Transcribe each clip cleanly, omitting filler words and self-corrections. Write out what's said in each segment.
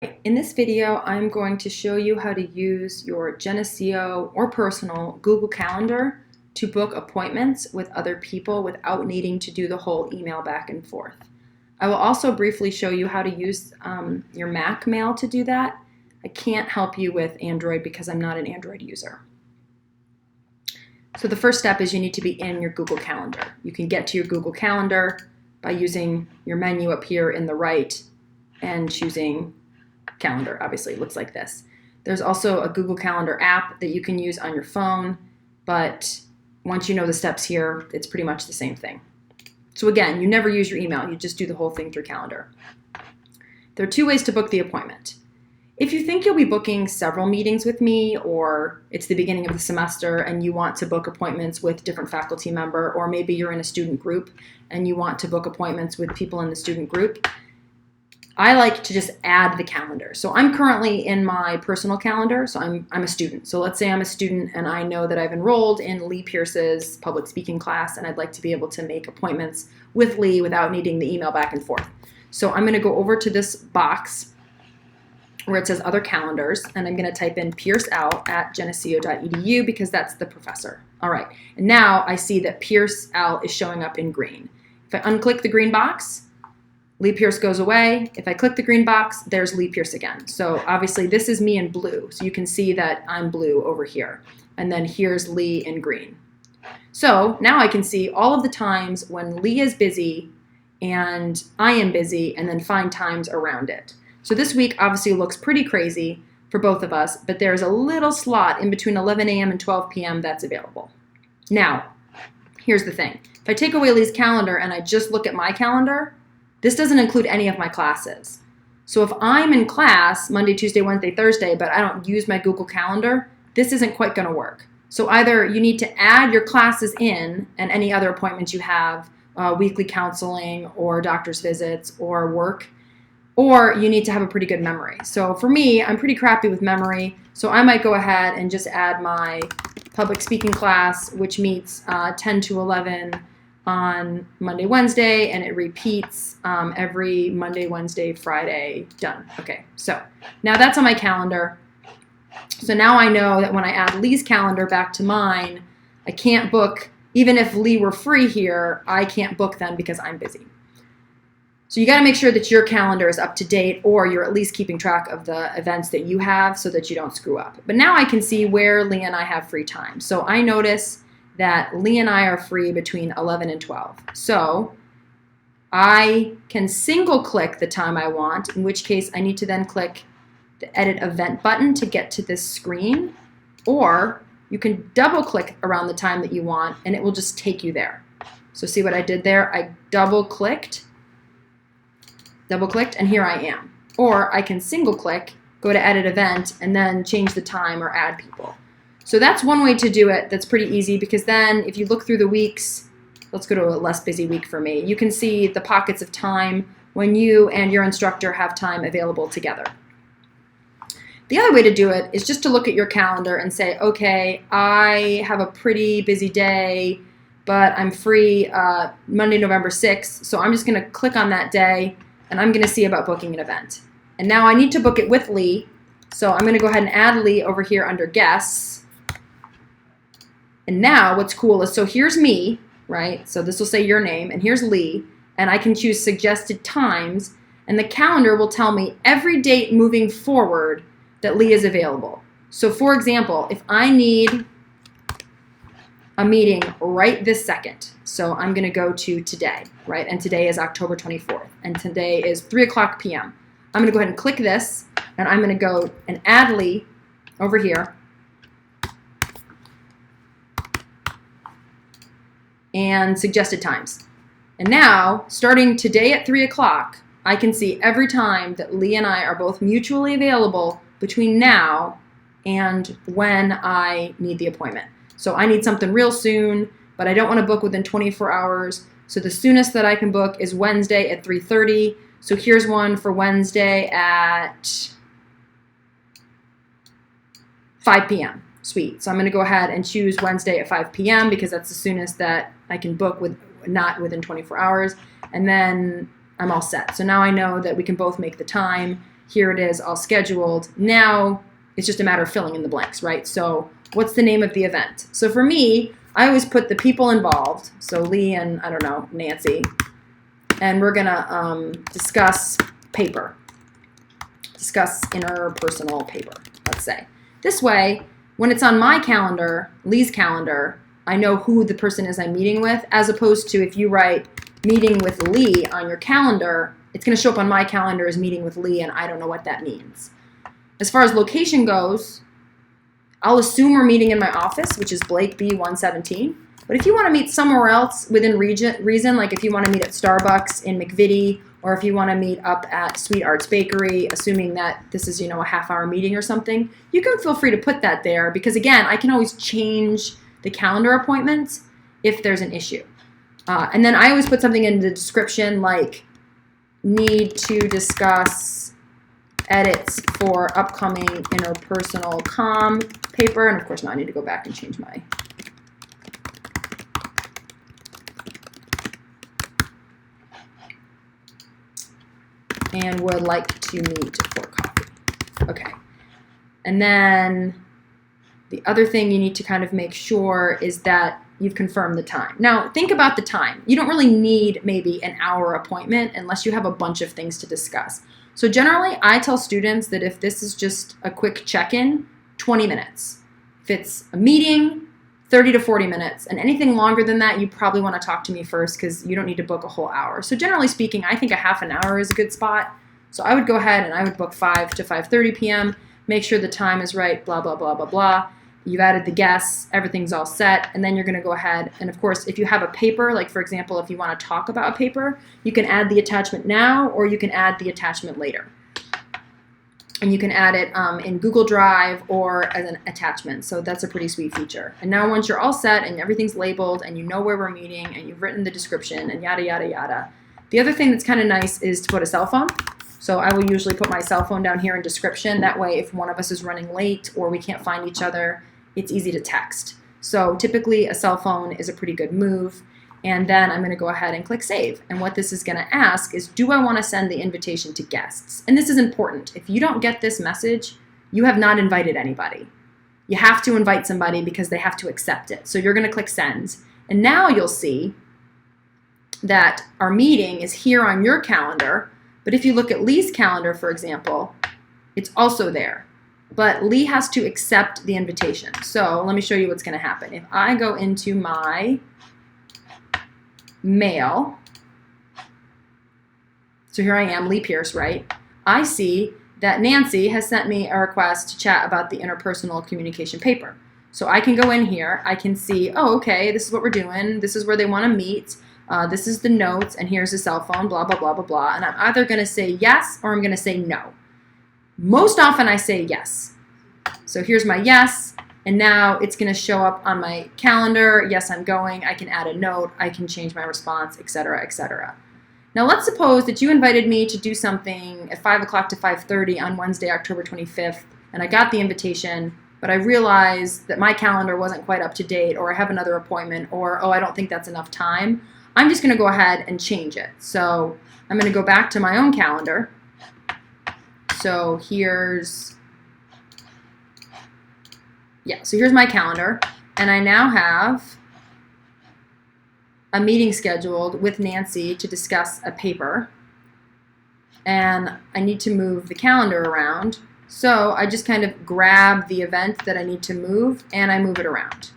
In this video, I'm going to show you how to use your Geneseo or personal Google Calendar to book appointments with other people without needing to do the whole email back and forth. I will also briefly show you how to use your Mac Mail to do that. I can't help you with Android because I'm not an Android user. So the first step is you need to be in your Google Calendar. You can get to your Google Calendar by using your menu up here in the right and choosing Calendar. Obviously it looks like this. There's also a Google Calendar app that you can use on your phone, but once you know the steps here, it's pretty much the same thing. So again, you never use your email, you just do the whole thing through Calendar. There are two ways to book the appointment. If you think you'll be booking several meetings with me, or it's the beginning of the semester and you want to book appointments with different faculty member, or maybe you're in a student group and you want to book appointments with people in the student group, I like to just add the calendar. So I'm currently in my personal calendar, so I'm a student. So let's say I'm a student and I know that I've enrolled in Lee Pierce's public speaking class and I'd like to be able to make appointments with Lee without needing the email back and forth. So I'm gonna go over to this box where it says other calendars, and I'm gonna type in Pierce Al at geneseo.edu because that's the professor. All right, and now I see that Pierce Al is showing up in green. If I unclick the green box, Lee Pierce goes away. If I click the green box, there's Lee Pierce again. So obviously this is me in blue. So you can see that I'm blue over here. And then here's Lee in green. So now I can see all of the times when Lee is busy and I am busy, and then find times around it. So this week obviously looks pretty crazy for both of us, but there's a little slot in between 11 a.m. and 12 p.m. that's available. Now, here's the thing. If I take away Lee's calendar and I just look at my calendar, this doesn't include any of my classes. So if I'm in class Monday, Tuesday, Wednesday, Thursday, but I don't use my Google Calendar, this isn't quite gonna work. So either you need to add your classes in and any other appointments you have, weekly counseling or doctor's visits or work, or you need to have a pretty good memory. So for me, I'm pretty crappy with memory, so I might go ahead and just add my public speaking class, which meets 10 to 11 on Monday, Wednesday, and it repeats every Monday, Wednesday, Friday, done. Okay, so now that's on my calendar. So now I know that when I add Lee's calendar back to mine, I can't book, even if Lee were free here, I can't book then because I'm busy. So you gotta make sure that your calendar is up to date, or you're at least keeping track of the events that you have so that you don't screw up. But now I can see where Lee and I have free time. So I notice that Lee and I are free between 11 and 12. So I can single click the time I want, in which case I need to then click the edit event button to get to this screen, or you can double click around the time that you want and it will just take you there. So see what I did there? I double clicked, and here I am. Or I can single click, go to edit event, and then change the time or add people. So that's one way to do it that's pretty easy, because then if you look through the weeks, let's go to a less busy week for me, you can see the pockets of time when you and your instructor have time available together. The other way to do it is just to look at your calendar and say, okay, I have a pretty busy day, but I'm free Monday, November 6th, so I'm just gonna click on that day and I'm gonna see about booking an event. And now I need to book it with Lee, so I'm gonna go ahead and add Lee over here under guests. And now what's cool is, so here's me, right? So this will say your name, and here's Lee, and I can choose suggested times, and the calendar will tell me every date moving forward that Lee is available. So for example, if I need a meeting right this second, so I'm gonna go to today, right? And today is October 24th, and today is 3:00 p.m. I'm gonna go ahead and click this, and I'm gonna go and add Lee over here, and suggested times. And now, starting today at 3:00, I can see every time that Lee and I are both mutually available between now and when I need the appointment. So I need something real soon, but I don't want to book within 24 hours. So the soonest that I can book is Wednesday at 3:30. So here's one for Wednesday at 5 p.m. Sweet. So I'm going to go ahead and choose Wednesday at 5 p.m. because that's the soonest that I can book, with not within 24 hours. And then I'm all set. So now I know that we can both make the time. Here it is, all scheduled. Now it's just a matter of filling in the blanks, right? So what's the name of the event? So for me, I always put the people involved. So Lee and, I don't know, Nancy. And we're going to discuss paper. Discuss interpersonal paper, let's say. This way, when it's on my calendar, Lee's calendar, I know who the person is I'm meeting with, as opposed to if you write meeting with Lee on your calendar, it's going to show up on my calendar as meeting with Lee, and I don't know what that means. As far as location goes, I'll assume we're meeting in my office, which is Blake B 117. But if you want to meet somewhere else within reason, like if you want to meet at Starbucks in McVitie, or if you want to meet up at Sweet Arts Bakery, assuming that this is, a half-hour meeting or something, you can feel free to put that there because, again, I can always change the calendar appointments if there's an issue. And then I always put something in the description like need to discuss edits for upcoming interpersonal comm paper. And, of course, now I need to go back and change my... and would like to meet for coffee. Okay. And then the other thing you need to kind of make sure is that you've confirmed the time. Now, think about the time. You don't really need maybe an hour appointment unless you have a bunch of things to discuss. So generally, I tell students that if this is just a quick check-in, 20 minutes. If it's a meeting, 30 to 40 minutes. And anything longer than that, you probably want to talk to me first because you don't need to book a whole hour. So generally speaking, I think a half an hour is a good spot. So I would go ahead and I would book 5 to 5:30 p.m., make sure the time is right, blah, blah, blah, blah, blah. You've added the guests, everything's all set, and then you're going to go ahead. And of course, if you have a paper, like for example, if you want to talk about a paper, you can add the attachment now or you can add the attachment later. And you can add it in Google Drive or as an attachment. So that's a pretty sweet feature. And now once you're all set and everything's labeled and you know where we're meeting and you've written the description and yada, yada, yada. The other thing that's kind of nice is to put a cell phone. So I will usually put my cell phone down here in description. That way, if one of us is running late or we can't find each other, it's easy to text. So typically a cell phone is a pretty good move. And then I'm going to go ahead and click save. And what this is going to ask is, do I want to send the invitation to guests? And this is important. If you don't get this message, you have not invited anybody. You have to invite somebody because they have to accept it. So you're going to click send. And now you'll see that our meeting is here on your calendar. But if you look at Lee's calendar, for example, it's also there. But Lee has to accept the invitation. So let me show you what's going to happen. If I go into my mail, so here I am, Lee Pierce, right? I see that Nancy has sent me a request to chat about the interpersonal communication paper. So I can go in here, I can see, oh, okay, this is what we're doing, this is where they want to meet, this is the notes, and here's the cell phone, blah, blah, blah, blah, blah. And I'm either going to say yes or I'm going to say no. Most often I say yes. So here's my yes. And now it's going to show up on my calendar. Yes, I'm going. I can add a note. I can change my response, etc., etc. Now let's suppose that you invited me to do something at 5 o'clock to 5:30 on Wednesday, October 25th, and I got the invitation, but I realized that my calendar wasn't quite up to date, or I have another appointment, or, oh, I don't think that's enough time. I'm just going to go ahead and change it. So I'm going to go back to my own calendar. So here's my calendar, and I now have a meeting scheduled with Nancy to discuss a paper, and I need to move the calendar around. So I just kind of grab the event that I need to move, and I move it around.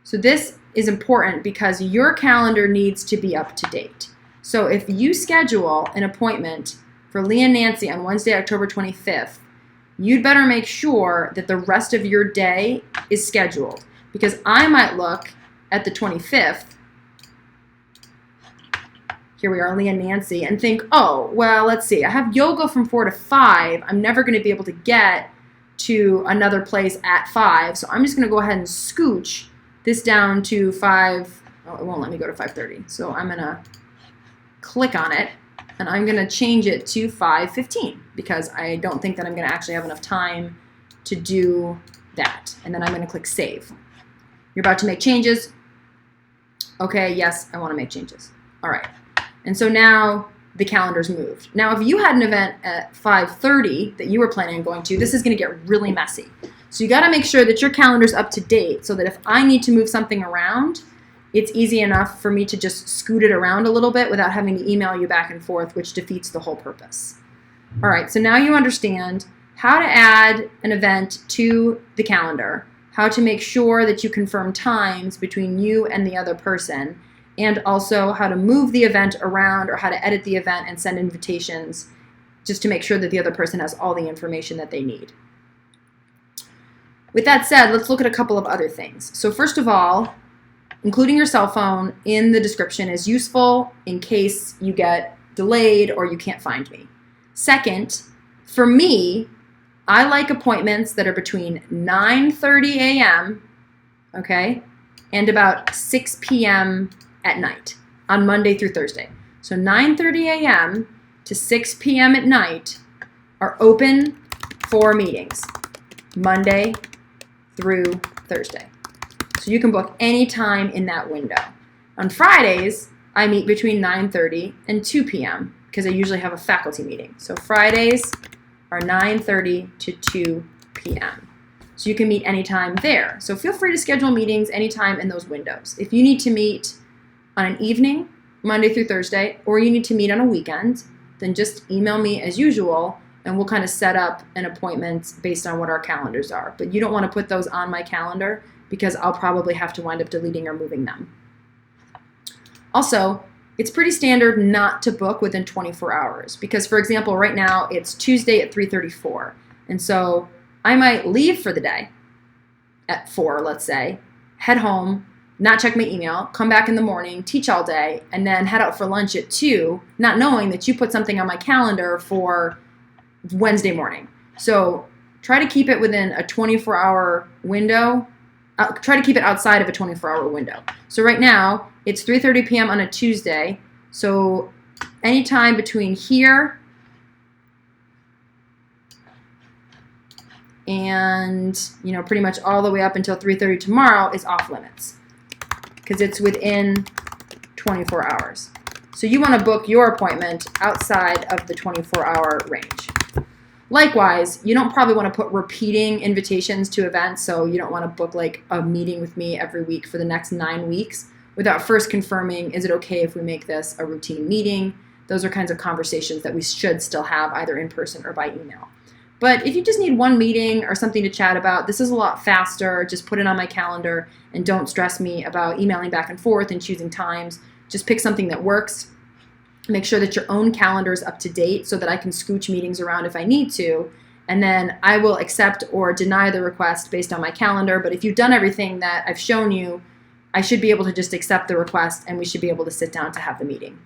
So this is important because your calendar needs to be up to date. So if you schedule an appointment for Lee and Nancy on Wednesday, October 25th, you'd better make sure that the rest of your day is scheduled, because I might look at the 25th, here we are, Lee and Nancy, and think, oh, well, let's see, I have yoga from 4 to 5. I'm never going to be able to get to another place at 5, so I'm just going to go ahead and scooch this down to 5. Oh, it won't let me go to 5:30, so I'm going to click on it. And I'm going to change it to 5:15 because I don't think that I'm going to actually have enough time to do that. And then I'm going to click save. You're about to make changes. Okay, yes, I want to make changes. All right. And so now the calendar's moved. Now, if you had an event at 5:30 that you were planning on going to, this is going to get really messy. So you got to make sure that your calendar's up to date so that if I need to move something around, it's easy enough for me to just scoot it around a little bit without having to email you back and forth, which defeats the whole purpose. All right, so now you understand how to add an event to the calendar, how to make sure that you confirm times between you and the other person, and also how to move the event around or how to edit the event and send invitations just to make sure that the other person has all the information that they need. With that said, let's look at a couple of other things. So first of all, including your cell phone in the description is useful in case you get delayed or you can't find me. Second, for me, I like appointments that are between 9:30 a.m., okay, and about 6 p.m. at night on Monday through Thursday. So 9:30 a.m. to 6 p.m. at night are open for meetings, Monday through Thursday. So you can book any time in that window. On Fridays, I meet between 9:30 and 2 p.m. because I usually have a faculty meeting. So Fridays are 9:30 to 2 p.m. So you can meet anytime there. So feel free to schedule meetings anytime in those windows. If you need to meet on an evening, Monday through Thursday, or you need to meet on a weekend, then just email me as usual and we'll kind of set up an appointment based on what our calendars are. But you don't want to put those on my calendar because I'll probably have to wind up deleting or moving them. Also, it's pretty standard not to book within 24 hours because, for example, right now it's Tuesday at 3:34. And so I might leave for the day at 4, let's say, head home, not check my email, come back in the morning, teach all day, and then head out for lunch at 2, not knowing that you put something on my calendar for Wednesday morning. So try to keep it within a 24-hour window. Try to keep it outside of a 24-hour window. So right now, it's 3:30 p.m. on a Tuesday. So anytime between here and, pretty much all the way up until 3:30 tomorrow is off limits because it's within 24 hours. So you want to book your appointment outside of the 24-hour range. Likewise, you don't probably want to put repeating invitations to events, so you don't want to book like a meeting with me every week for the next 9 weeks without first confirming, is it okay if we make this a routine meeting? Those are kinds of conversations that we should still have either in person or by email. But if you just need one meeting or something to chat about, this is a lot faster. Just put it on my calendar and don't stress me about emailing back and forth and choosing times. Just pick something that works. Make sure that your own calendar is up to date so that I can scooch meetings around if I need to. And then I will accept or deny the request based on my calendar. But if you've done everything that I've shown you, I should be able to just accept the request and we should be able to sit down to have the meeting.